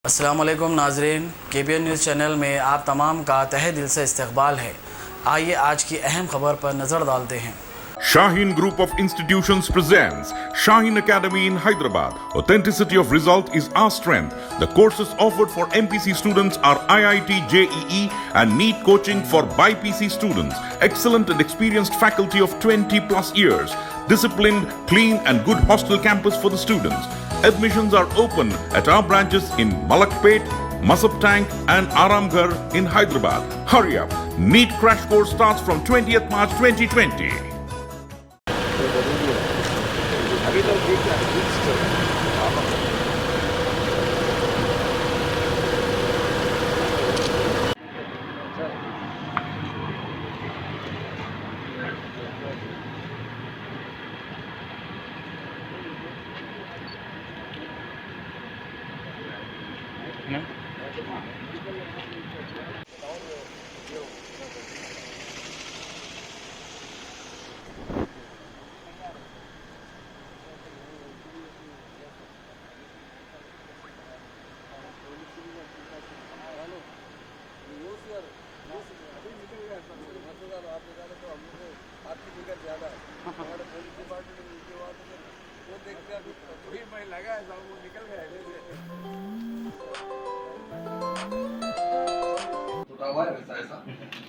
अस्सलामुअलैकुम नाजरीन, KBN news channel में आप तमाम का तहे दिल से इस्तकबाल है। आइए आज की अहम खबर पर नज़र डालते हैं। Shaheen Group of Institutions presents Shaheen Academy in Hyderabad. Authenticity of result is our strength. The courses offered for MPC students are IIT, JEE and NEET coaching for BIPC students. Excellent and experienced faculty of 20 plus years. Disciplined, clean and good hostel campus for the students. Admissions are open at our branches in Malakpet, Masab Tank and Aramghar in Hyderabad. Hurry up. NEET crash course starts from 20th March 2020.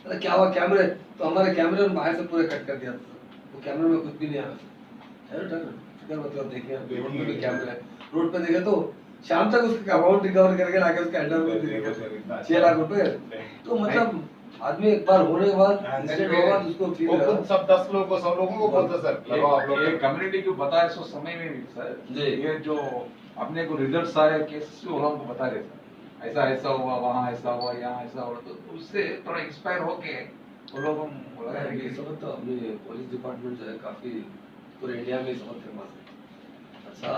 ऐसा क्या हुआ कैमरे तो हमारे कैमरे में बाहर से पूरे कट कर दिया वो कैमरे में कुछ भी नहीं आ रहा मतलब देखे रोड पे भी कैमरा है रोड पे देखे तो शाम तक उसका अमाउंट रिकवर करके लाके उसके अंडर में देगा 6 लाख रुपए तो मतलब आदमी एक बार होने के बाद इंसिडेंट होगा तो उसको फील होगा सब 10 लोगों को 100 लोगों को बोलता सर लगाओ आप लोग ये कम्युनिटी को बताए सो समय में भी सर जी ये जो अपने को रिजल्ट्स आए केसेस भी लोगों को बता रहे सर ऐसा ऐसा हुआ वहाँ ऐसा हुआ यहाँ ऐसा हुआ तो उससे थोड़ा इंस्पायर होके वो लोगों को लगा ये कि सब तो अपने पुलिस डिपार्टमेंट जो है काफी पूरे इंडिया में सब फेमस है अच्छा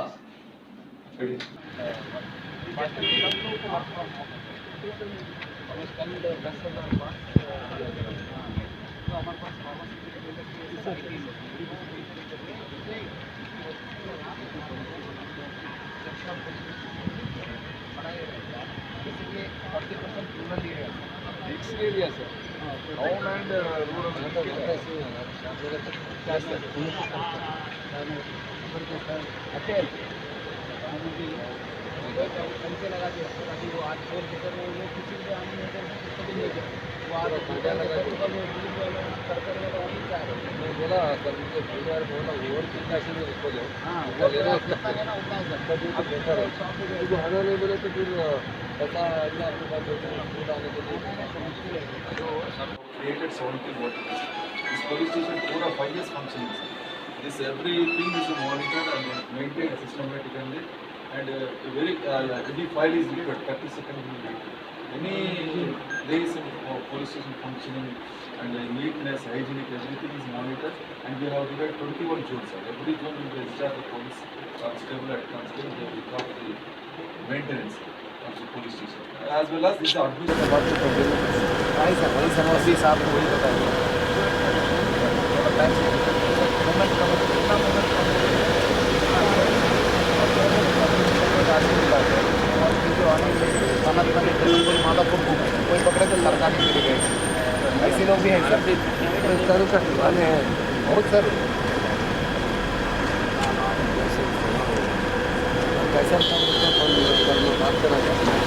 टाउन एंड बोला सर मुझे बोला ओवर कितना उसको दो हमें नहीं बोले तो फिर ऐसा आपके पास फूड आने के लिए created 70 verticals. This police station पूरा 5 years functioning sir. This everything is monitored and maintained systematically and every file is read at 30 seconds in wait. Any there is a police station functioning and neatness, hygienic, everything is monitored and we have divided 21 zones sir. Every zone will register the police constable at constable they will record the maintenance of the police station as well as this is administration. वही समझी साहब को वही बताइए कोई पकड़े तो लड़का नहीं मिल गए ऐसे लोग भी हैं सर वाले हैं बहुत सर कैसा बात करना चाहते हैं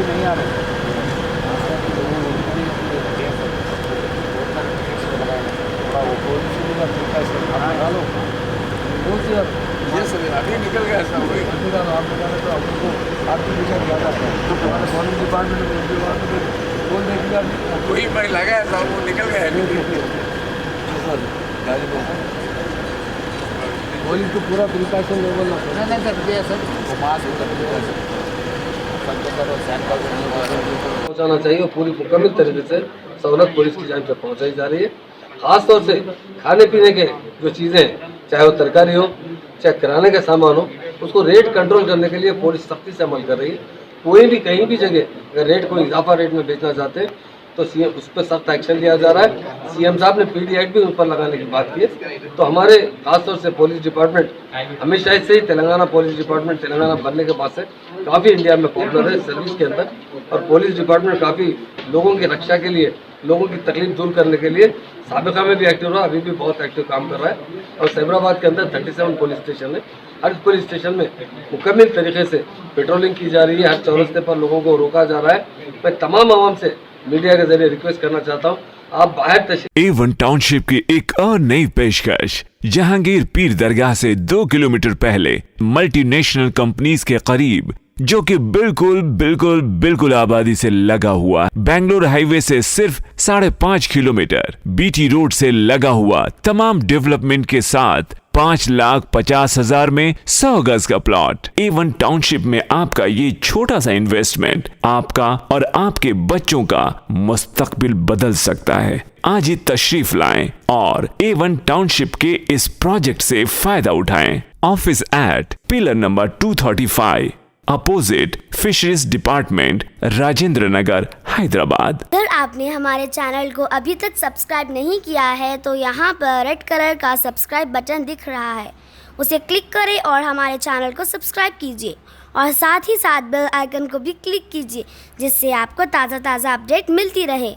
नहीं आ रहे ये सर अभी निकल गया सर वही आप बता रहे तो हमको आपकी दिक्कत ज़्यादा है हमारे फॉरेन डिपार्टमेंट में बोल देखेगा कोई मैं लगाया था वो निकल गया गाड़ी पुलिस को पूरा प्रिकॉशन लेवल ना नहीं सर सर वो मास्क पहुँचाना चाहिए और पूरी मुकम्मल तरीके से सहूलत पुलिस की जान तक पहुँचाई जा रही है। खास तौर से खाने पीने के जो चीज़ें चाहे वो तरकारी हो चाहे किराने का सामान हो, उसको रेट कंट्रोल करने के लिए पुलिस सख्ती से अमल कर रही है। कोई भी कहीं भी जगह अगर रेट कोई इजाफा रेट में बेचना चाहते हैं तो सीएम उस पर सख्त एक्शन लिया जा रहा है। सीएम साहब ने पीडी एक्ट भी उन पर लगाने की बात की है। तो हमारे खासतौर से पुलिस डिपार्टमेंट हमेशा से ही तेलंगाना पुलिस डिपार्टमेंट तेलंगाना बनने के बाद से काफ़ी इंडिया में पॉपुलर है सर्विस के अंदर, और पुलिस डिपार्टमेंट काफ़ी लोगों की रक्षा के लिए, लोगों की तकलीफ दूर करने के लिए साबिका में भी एक्टिव रहा, अभी भी बहुत एक्टिव काम कर रहा है। और सैबराबाद के अंदर 37 पुलिस स्टेशन है। हर पुलिस स्टेशन में मुकम्मल तरीके से पेट्रोलिंग की जा रही है, हर चौरस्ते पर लोगों को रोका जा रहा है। मैं तमाम आवाम से मीडिया के जरिए रिक्वेस्ट करना चाहता हूँ, आप बाहर तशरीफ A1 टाउनशिप की एक और नई पेशकश जहांगीर पीर दरगाह से 2 किलोमीटर पहले मल्टीनेशनल कंपनीज के करीब, जो कि बिल्कुल आबादी से लगा हुआ, बेंगलोर हाईवे से सिर्फ 5.5 किलोमीटर, बीटी रोड से लगा हुआ, तमाम डेवलपमेंट के साथ 5,50,000 में 100 गज का प्लॉट। A1 टाउनशिप में आपका ये छोटा सा इन्वेस्टमेंट आपका और आपके बच्चों का मुस्तकबिल बदल सकता है। आज ही तशरीफ लाएं और A1 टाउनशिप के इस प्रोजेक्ट से फायदा उठाएं। Office at pillar number 235 opposite fisheries department, Rajendra Nagar, Hyderabad. अगर आपने हमारे चैनल को अभी तक सब्सक्राइब नहीं किया है तो यहाँ पर रेड कलर का सब्सक्राइब बटन दिख रहा है, उसे क्लिक करें और हमारे चैनल को सब्सक्राइब कीजिए और साथ ही साथ बेल आइकन को भी क्लिक कीजिए, जिससे आपको ताज़ा अपडेट मिलती रहे।